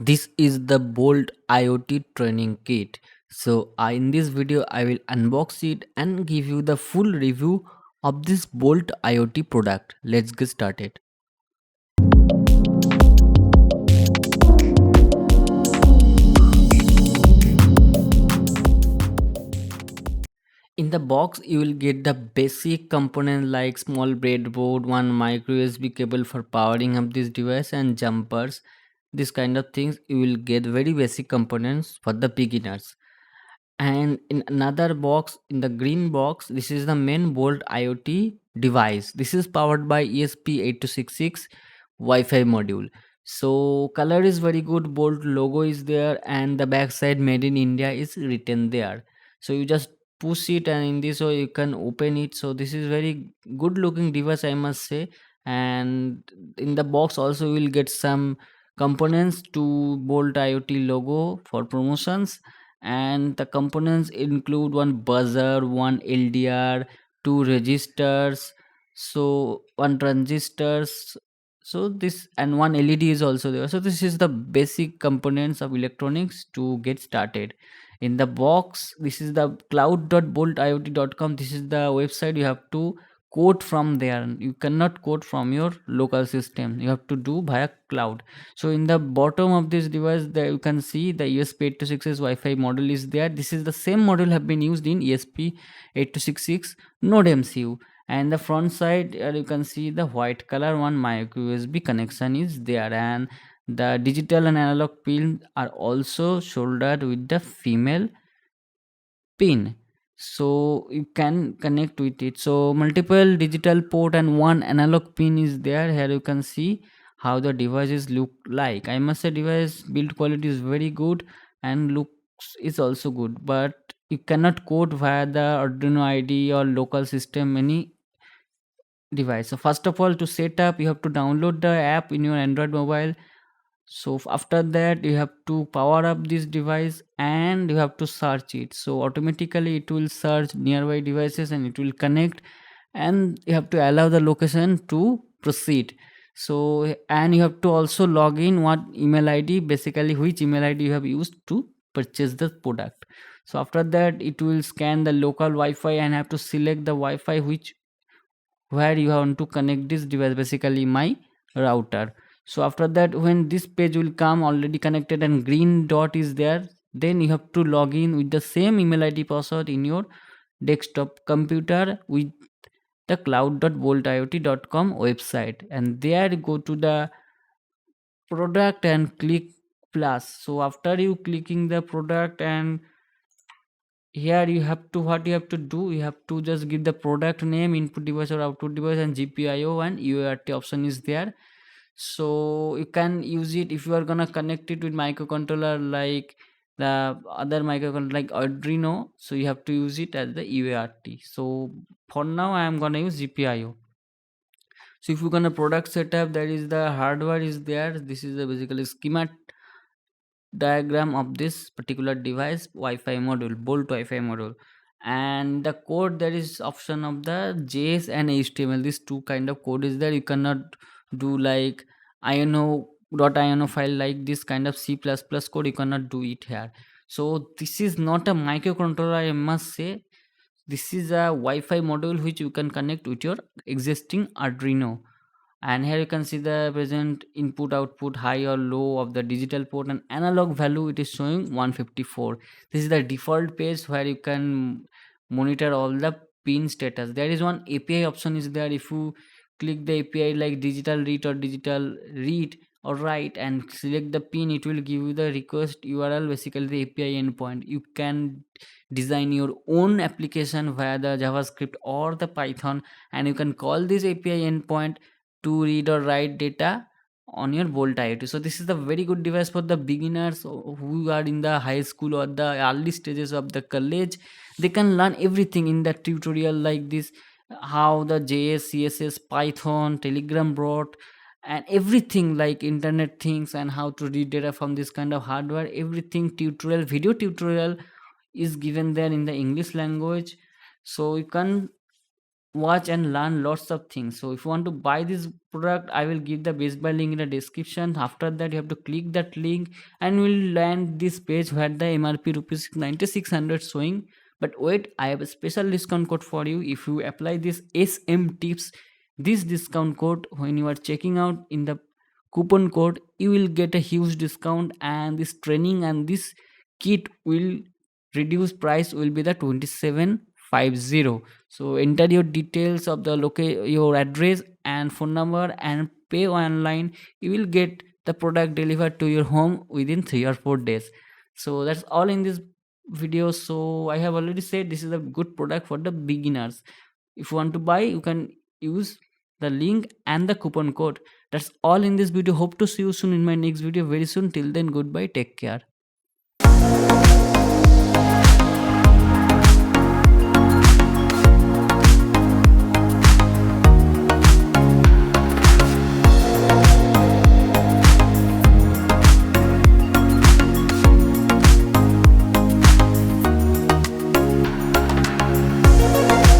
This is the Bolt IoT training kit. In this video, I will unbox it and give you the full review of this Bolt IoT product. Let's get started. In the box, you will get the basic component like small breadboard, one micro USB cable for powering up this device, and jumpers. This kind of things you will get very basic components for the beginners. And in another box, in the green box, this is the main Bolt IoT device. This is powered by ESP8266 Wi-Fi module. So color is very good, Bolt logo is there, and the backside made in India is written there. So you just push it, and in this way you can open it. So this is very good looking device, I must say. And in the box also you will get some components to Bolt IoT logo for promotions, and the components include one buzzer, one LDR, two registers, so one transistors, so this and one LED is also there. So this is the basic components of electronics to get started. In the box, this is the cloud.boltiot.com. This is the website. You have to code from there. You cannot code from your local system. You have to do via cloud. So in the bottom of this device, there you can see the ESP8266 Wi-Fi model is there. This is the same model have been used in ESP8266 Node MCU. And the front side, you can see the white color one micro USB connection is there, and the digital and analog pins are also soldered with the female pin, so you can connect with it. So multiple digital port and one analog pin is there. Here you can see how the devices look like. I must say device build quality is very good and looks is also good, but you cannot code via the Arduino IDE or local system any device. So first of all, to set up you have to download the app in your Android mobile. So after that you have to power up this device and you have to search it, so automatically it will search nearby devices and it will connect, and you have to allow the location to proceed. So and you have to also log in what email ID, basically which email ID you have used to purchase the product. So after that it will scan the local Wi-Fi and have to select the Wi-Fi which where you want to connect this device, basically my router. So after that, when this page will come already connected and green dot is there, then you have to log in with the same email ID password in your desktop computer with the cloud.boltiot.com website, and there go to the product and click plus. So after you clicking the product, and here you have to, what you have to do, you have to just give the product name, input device or output device, and GPIO and UART option is there. So you can use it if you are gonna connect it with microcontroller like the other microcontroller like Arduino, so you have to use it as the UART. So for now I am gonna use GPIO. So if you're gonna product setup, that is the hardware is there. This is the basically schema diagram of this particular device, Wi-Fi module, Bolt Wi-Fi module. And the code, there is option of the JS and HTML. These two kind of code is there. You cannot do like ino file like this kind of C++ code. You cannot do it here. So this is not a microcontroller, I must say. This is a Wi-Fi module which you can connect with your existing Arduino. And here you can see the present input output high or low of the digital port, and analog value it is showing 154. This is the default page where you can monitor all the pin status. There is one API option is there. If you click the API like digital read or digital read or write and select the pin, it will give you the request URL, basically the API endpoint. You can design your own application via the JavaScript or the Python, and you can call this API endpoint to read or write data on your Bolt IoT. So this is the very good device for the beginners who are in the high school or the early stages of the college. They can learn everything in the tutorial like this, how the JS, CSS, Python, Telegram bot, and everything like internet things, and how to read data from this kind of hardware. Everything tutorial, video tutorial is given there in the English language. So you can watch and learn lots of things. So if you want to buy this product, I will give the best buy link in the description. After that, you have to click that link and will land this page where the MRP rupees 9600 showing. But wait, I have a special discount code for you. If you apply this SM tips, this discount code, when you are checking out in the coupon code, you will get a huge discount, and this training and this kit will reduce price will be the 2750. So enter your details of the your address and phone number and pay online. You will get the product delivered to your home within 3 or 4 days. So that's all in this video. So I have already said this is a good product for the beginners. If you want to buy, you can use the link and the coupon code. That's all in this video. Hope to see you soon in my next video very soon. Till then, goodbye, take care.